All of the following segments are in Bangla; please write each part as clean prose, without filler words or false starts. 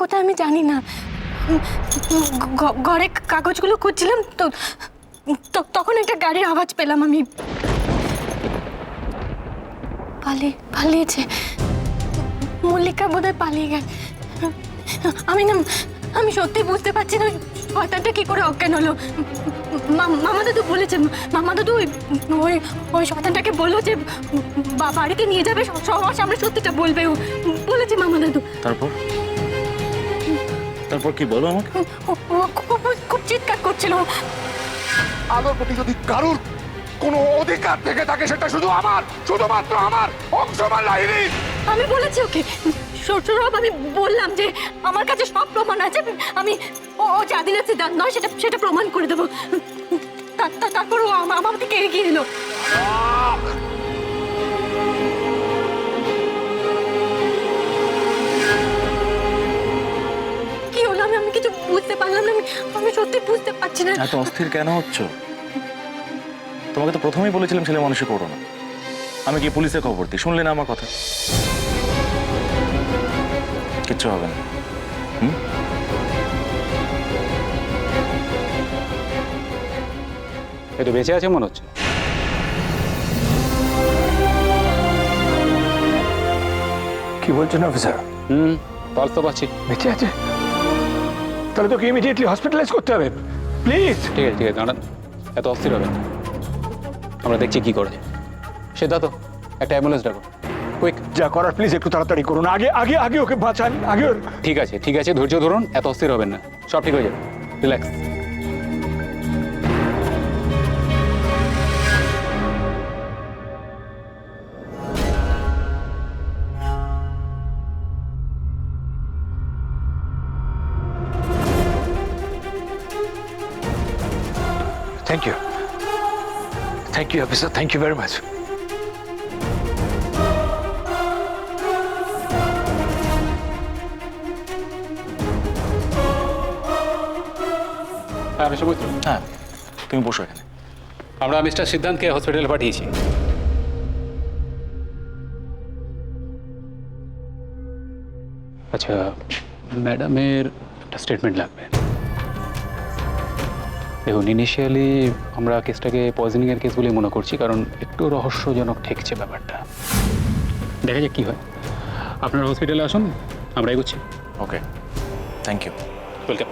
কোথায় আমি জানি না। ঘরে কাগজগুলো খুঁজছিলাম তো তখন একটা গাড়ির আওয়াজ পেলাম। আমি পালিয়েছে। মল্লিকা বোধহয় পালিয়ে গেছে। আমি সত্যি বুঝতে পারছি না শয়তানটা কি করে অজ্ঞান হলো। মামা দাদু বলেছে, মামা দাদু ওই শয়তানটাকে বললো যে বাড়িতে নিয়ে যাবে, সবার সামনে সত্যিটা বলবে বলেছে মামা দাদু। তারপর কি বলো আমাকে? খুব চিৎকার করছিল। আলোর প্রতি যদি কারুর কোনো অধিকার থেকে থাকে সেটা শুধুমাত্র আমার অংশমান লাহিড়ী। আমি বলেছি ওকে, সৌরভ, আমি বললাম যে আমার কাছে সব প্রমাণ আছে, আমি ও জাদিনের সিদ্ধান্ত নয় সেটা প্রমাণ করে দেবো। তারপর ও আমার থেকে এগিয়ে এলো। কি হলো আমি কিছু বুঝতে পারলাম না। আমি সত্যি বুঝতে পারছি না। এত অস্থির কেন হচ্ছ? তোমাকে তো প্রথমেই বলেছিলাম ছেলে মানুষই করো না। আমি কি পুলিশে খবর দিই? শুনলে না আমার কথা? কিচ্ছু হবে না। একটু বেঁচে আছে মনে হচ্ছে। কি বলছেন অফিসার? পালস তো পাচ্ছি। বেঁচে আছে? তাহলে তোকে ইমিডিয়েটলি হসপিটালাইজ করতে হবে, প্লিজ। ঠিক আছে দাঁড়ান, এত অস্থির হবে না। আমরা দেখছি কি করে। সিদ্ধার্থ, একটা অ্যাম্বুলেন্স ডাকো, কুইক। যা করার প্লিজ একটু তাড়াতাড়ি করুন। আগে ওকে বাঁচান, আগে। ঠিক আছে, ধৈর্য ধরুন, এত অস্থির হবেন না, সব ঠিক হয়ে যাবে, relax. Thank you officer, thank you very much. হ্যাঁ মিস্টার মৈত্র, হ্যাঁ, তুমি বসো এখানে। আমরা মিস্টার সিদ্ধান্তকে হসপিটালে পাঠিয়েছি। আচ্ছা, ম্যাডামের একটা স্টেটমেন্ট লাগবে। দেখুন, ইনিশিয়ালি আমরা কেসটাকে পয়জনিংয়ের কেস বলে মনে করছি, কারণ একটু রহস্যজনক ঠেকছে ব্যাপারটা। দেখা যাক কী হয়। আপনারা হসপিটালে আসুন, আমরা এগোচ্ছি। ওকে, থ্যাংক ইউ। ওয়েলকাম।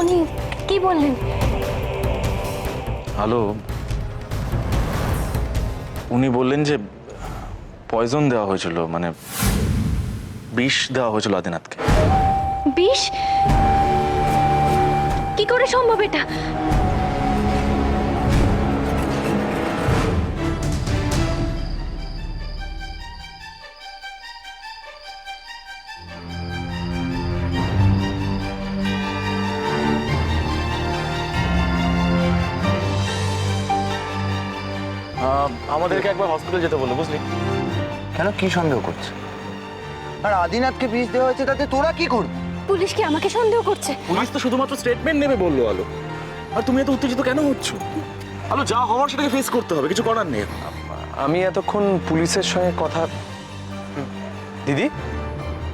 উনি কি বললেন? হ্যালো, উনি বললেন যে পয়জন দেওয়া হয়েছিল, মানে বিষ দেওয়া হয়েছিল আদিনাথকে। বিষ? কি করে সম্ভব এটা? আমাদেরকে একবার হসপিটাল যেতে বললো, বুঝলি? কেন, কি সন্দেহ করছে? আর আদিনাথকে বিষ দেওয়া হয়েছে, তাতে তোরা কি করবি? পুলিশ কি আমাকে সন্দেহ করছে? পুলিশ তো শুধুমাত্র স্টেটমেন্ট নেবে বললো আলো। আর তুমি এত উত্তেজিত কেন হচ্ছ? আলো, যা হওয়ার সেটাকে ফেস করতে হবে, কিছু করার নেই। আমি এতক্ষণ পুলিশের সঙ্গে কথা... দিদি,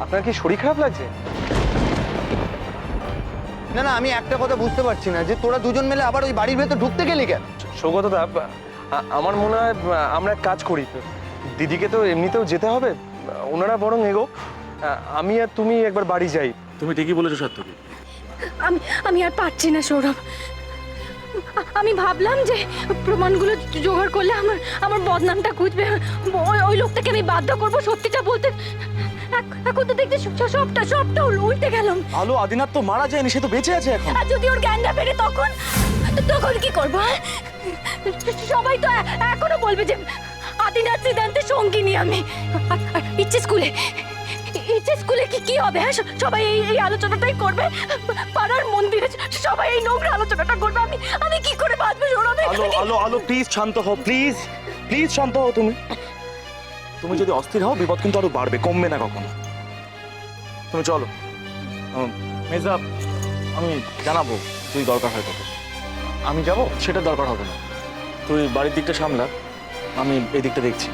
আপনার কি শরীর খারাপ লাগছে? না, আমি একটা কথা বুঝতে পারছি না, যে তোরা দুজন মিলে আবার ওই বাড়ির ভেতর ঢুকতে গেলি কেন? সৌগতদা, আমার মনে হয় আমরা এক কাজ করি, দিদিকে তো এমনিতেও যেতে হবে, ওনারা বরং এগো, আমি আর তুমি একবার বাড়ি যাই। তুমি ঠিকই বলেছো সার্থকী। আমি আর পারছি না সৌরভ। আমি ভাবলাম যে প্রমাণগুলো জোগাড় করলে আমার বদনামটা খুঁজবে, ওই লোকটাকে আমি বাধ্য করবো সত্যিটা বলতে। এখন তো দেখতে সবটা উল্টে গেলাম। আলো, আদিনাথ তো মারা যায়নি, সে তো বেঁচে আছে এখন। আর যদি ওর জ্ঞান না ফেরে তখন কি করবো? সবাই তো এখনো বলবে যে আদিনাথ সিদ্ধান্তের সঙ্গিনী আমি। ইচ্ছে স্কুলে কি হবে? হ্যাঁ, সবাই এই আলোচনাটাই করবে। পাড়ার মন্দিরে সবাই এই নোংরা আলোচনাটা করবে। আমি কি করে বাঁচবো সৌরভ? আলো, প্লিজ শান্ত হও, প্লিজ শান্ত হও। তুমি যদি অস্থির হও, বিপদ কিন্তু আরো বাড়বে, কমবে না কখনো। তুমি চলো। মেজবাব, আমি জানাবো তুই দরকার হয় তোকে। আমি যাব? সেটা দরকার হবে না, তুই বাড়ির দিকটা সামলা, আমি এই দিকটা দেখছি।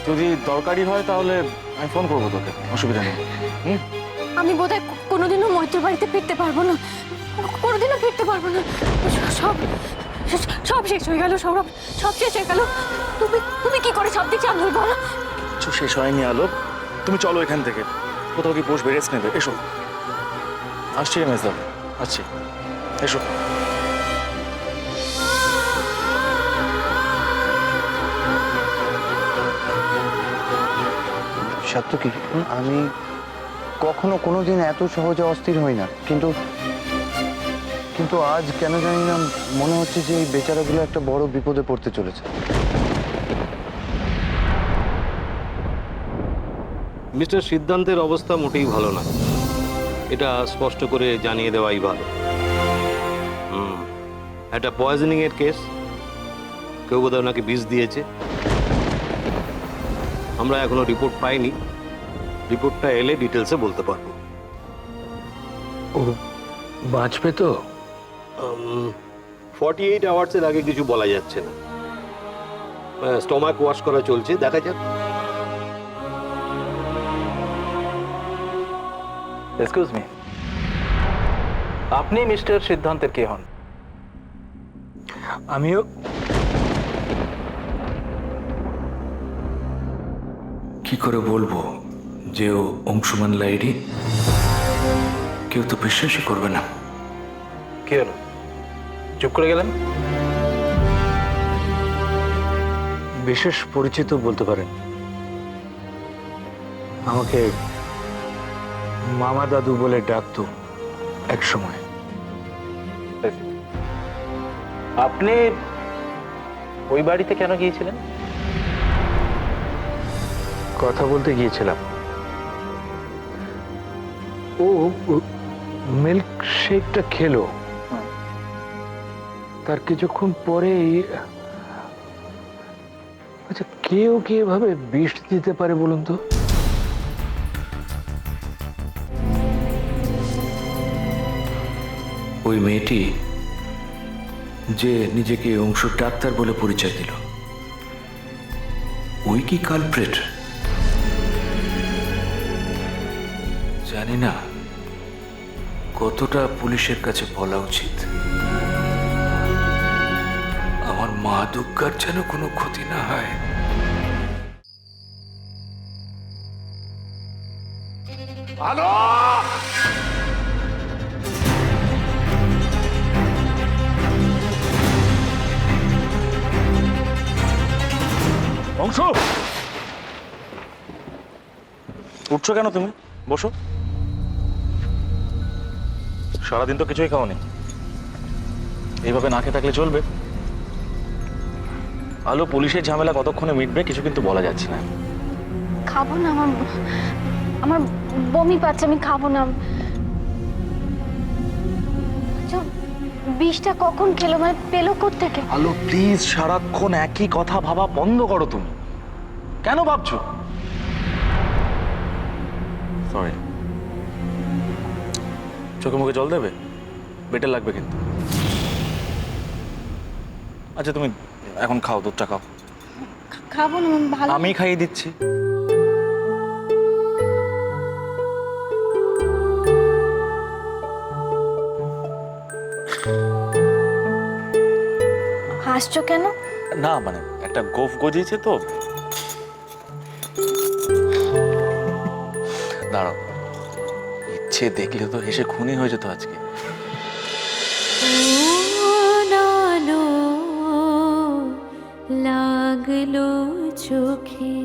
যদি দরকারি হয় তাহলে আমি ফোন করবো তোকে, অসুবিধা নেই। হুম? আমি বোধহয় কোনোদিনও মৈত্র বাড়িতে ফিরতে পারবো না, কোনোদিনও ফিরতে পারবো না। সব সব শেষ হয়ে গেল সৌরভ, সব শেষ হয়ে গেল। তুমি তুমি কি করে সব দিক সামলাবে বলো? কিছু শেষ হয়নি আলোক, তুমি চলো এখান থেকে, কোথাও কি বসবে, রেস্ট নেবে। এসো, আসছি রে মেজদা, আসছি, এসো। সত্য কি আমি কখনো কোনোদিন এত সহজে অস্থির হই না, কিন্তু কিন্তু আজ কেন জানি না মনে হচ্ছে যে এই বেচারাগুলো একটা বড় বিপদে পড়তে চলেছে। মিস্টার সিদ্ধান্তের অবস্থা মোটেই ভালো না, এটা স্পষ্ট করে জানিয়ে দেওয়াই ভালো। একটা পয়জনিং এর কেস, কেউ বোধহয় ওনাকে বিষ দিয়েছে। আমরা এখনো রিপোর্ট পাইনি, রিপোর্টটা এলে ডিটেলসে বলতে পারবো। ও বাঁচবে তো? 48 আওয়ার্সের আগে কিছু বলা যাচ্ছে না। স্টমাক ওয়াশ করা চলছে, দেখা যাক। এক্সকিউজ মি, আপনি মিস্টার সিদ্ধান্তের কে হন? আমিও কি করে বলবো যে ও অংশুমান লাইরি? কেউ তো বিশ্বাসই করবে না। কি হলো, চুপ করে গেলেন? বিশেষ পরিচিত বলতে পারেন। আমাকে মামা দাদু বলে ডাকতো এক সময়। আপনি ওই বাড়িতে কেন গিয়েছিলেন? কথা বলতে গিয়েছিলাম। ও মিল্ক শেকটা খেলো, তার কিছুক্ষণ পরেই আচ্ছা কে ওকে এভাবে বিষ দিতে পারে বলুন তো? ওই মেয়েটি যে নিজেকে অংশুর ডাক্তার বলে পরিচয় দিল, ওই কি কালপ্রেট? জানি না কতটা পুলিশের কাছে বলা উচিত। আমার মা দুর্গার যেন কোনো ক্ষতি না হয়। আলো! অংশ, উঠছো কেন তুমি? বসো। সারাদিন তো কিছুই খাওনি, এইভাবে না খেয়ে থাকলে চলবে? আলো, পুলিশের ঝামেলা কতক্ষণে মিটবে কিছু কিন্তু বলা যাচ্ছে না। খাবো না, আমার আমার বমি পাচ্ছে, আমি খাবো না। আচ্ছা, বিষটা কখন খেলো, মানে পেলো কোত্থেকে? আলো প্লিজ, সারাক্ষণ একই কথা ভাবা বন্ধ করো। তুমি কেন ভাবছো? সরি, চোখে মুখে জল দেবে, বেটার লাগবে কিন্তু। আচ্ছা তুমি এখন খাও, দুধটা খাও। খাবো না, ভালো। আমি খাইয়ে দিচ্ছি। হাসছো কেন? না মানে একটা গোফ গজিয়েছে তো। দাঁড়াও, ইচ্ছে দেখলে তো হেসে খুনি হয়ে যেত আজকে। লাগলো চোখে